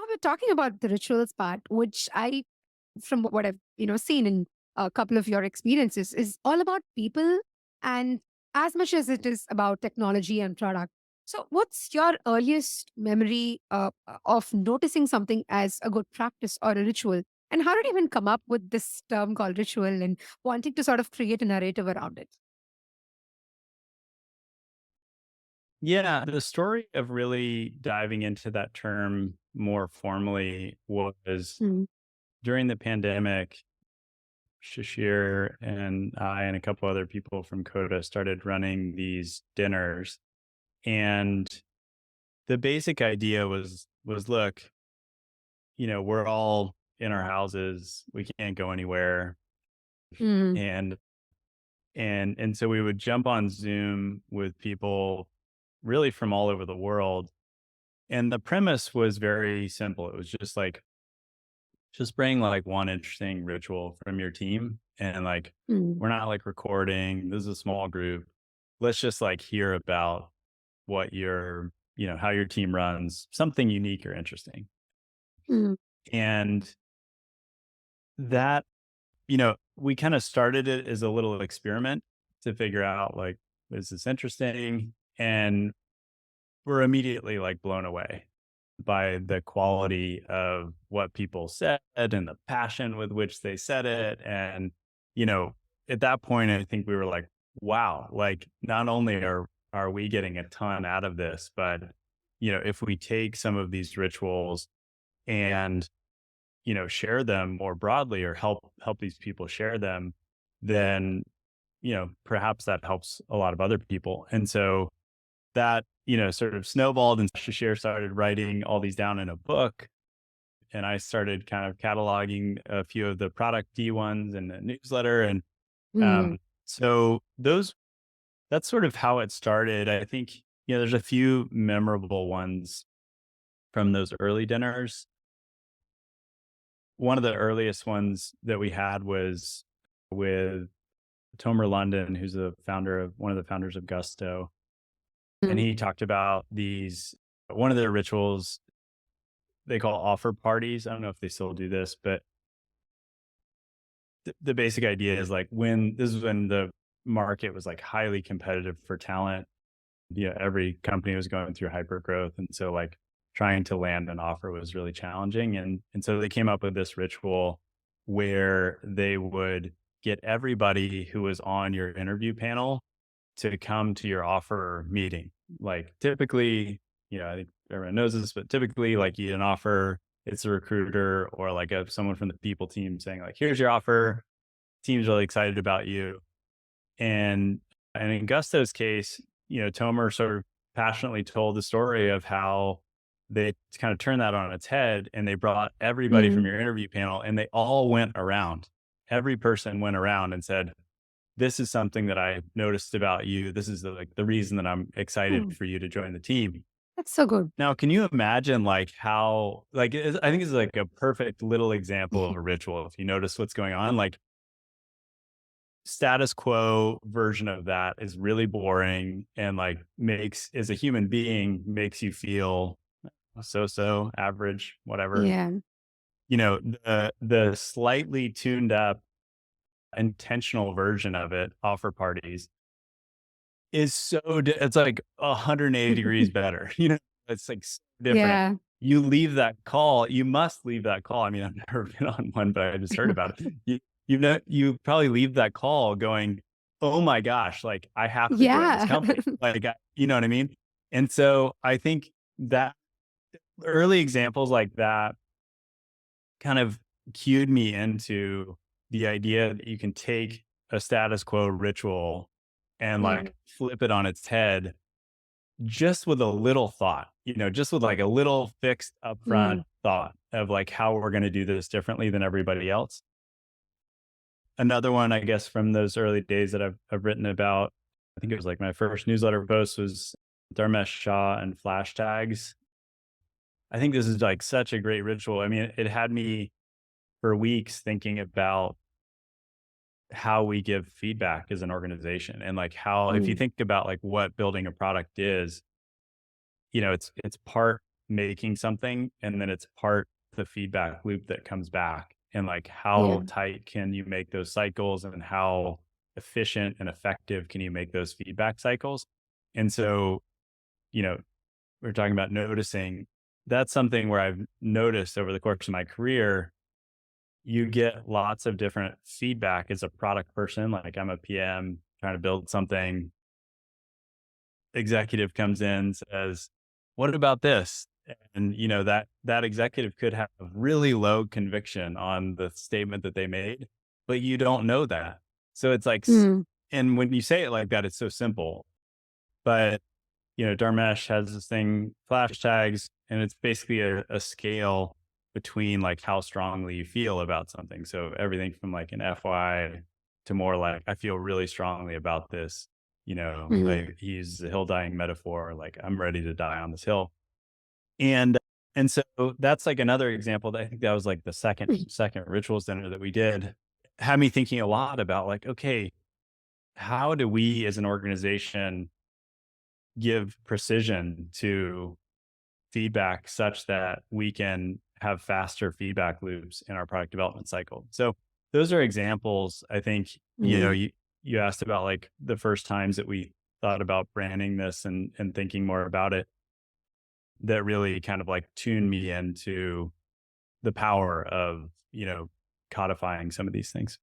we're talking about the rituals part, which from what I've seen in a couple of your experiences, is all about people, and as much as it is about technology and product. So, what's your earliest memory of noticing something as a good practice or a ritual? And how did you even come up with this term called ritual and wanting to sort of create a narrative around it? Yeah, the story of really diving into that term more formally was Mm. during the pandemic. Shashir and I and a couple other people from Coda started running these dinners, and the basic idea was look, we're all in our houses, we can't go anywhere, Mm. and so we would jump on Zoom with people really from all over the world. And the premise was very simple. It was just like, just bring like one interesting ritual from your team. And like, Mm. we're not like recording, this is a small group. Let's just like hear about what how your team runs, something unique or interesting. Mm. And that, we kind of started it as a little experiment to figure out like, is this interesting? And we're immediately like blown away by the quality of what people said and the passion with which they said it. And, you know, at that point, I think we were like, wow, like not only are we getting a ton out of this, but, if we take some of these rituals and, share them more broadly or help these people share them, then, perhaps that helps a lot of other people. And so that, sort of snowballed and Shashir started writing all these down in a book. And I started kind of cataloging a few of the product D ones in a newsletter. And Mm. um, so that's sort of how it started. I think, there's a few memorable ones from those early dinners. One of the earliest ones that we had was with Tomer London, who's one of the founders of Gusto. And Mm. he talked about one of their rituals they call offer parties. I don't know if they still do this, but the basic idea is like when this is when the market was like highly competitive for talent. Every company was going through hyper growth. And so like trying to land an offer was really challenging. And so they came up with this ritual where they would get everybody who was on your interview panel to come to your offer meeting. Like typically, I think everyone knows this, but typically like you get an offer, it's a recruiter or like someone from the people team saying like, here's your offer. Team's really excited about you. And in Gusto's case, Tomer sort of passionately told the story of how they kind of turned that on its head and they brought everybody from Mm. your interview panel and they all went around. Every person went around and said, this is something that I noticed about you. This is the reason that I'm excited Mm. for you to join the team. That's so good. Now, can you imagine like how I think it's like a perfect little example of a ritual. If you notice what's going on, like status quo version of that is really boring and like makes as a human being makes you feel so average, whatever. Yeah. The slightly tuned up intentional version of it, offer parties, is it's like 180 degrees better. It's like different. Yeah. You must leave that call. I mean, I've never been on one, but I just heard about it. You probably leave that call going, "Oh my gosh, like I have to join this Yeah. company." Like, you know what I mean? And so I think that early examples like that kind of cued me into the idea that you can take a status quo ritual and Mm. like flip it on its head just with a little thought, just with like a little fixed upfront Mm. thought of like how we're going to do this differently than everybody else. Another one, I guess, from those early days that I've written about, I think it was like my first newsletter post was Dharmesh Shah and flash tags. I think this is like such a great ritual. I mean, it had me for weeks thinking about how we give feedback as an organization and like how, if you Mm. think about like what building a product is, it's part making something and then it's part the feedback loop that comes back, and like Yeah. how tight can you make those cycles and how efficient and effective can you make those feedback cycles. And so, you know, we're talking about noticing. That's something where I've noticed over the course of my career, you get lots of different feedback as a product person. Like I'm a PM trying to build something, executive comes in, says, "What about this?" And you know that executive could have really low conviction on the statement that they made, but you don't know that. So it's like, Mm. and when you say it like that, it's so simple. But you know, Dharmesh has this thing, flash tags, and it's basically a scale between like how strongly you feel about something. So everything from like an FY to more like, I feel really strongly about this. You know, Mm. like he uses a hill dying metaphor, like I'm ready to die on this hill. And and so that's like another example that I think that was like the second rituals dinner that we did. Had me thinking a lot about like, okay, how do we as an organization give precision to feedback such that we can have faster feedback loops in our product development cycle. So those are examples. I think, you know, Mm. you asked about like the first times that we thought about branding this and thinking more about it, that really kind of like tuned me into the power of, you know, codifying some of these things.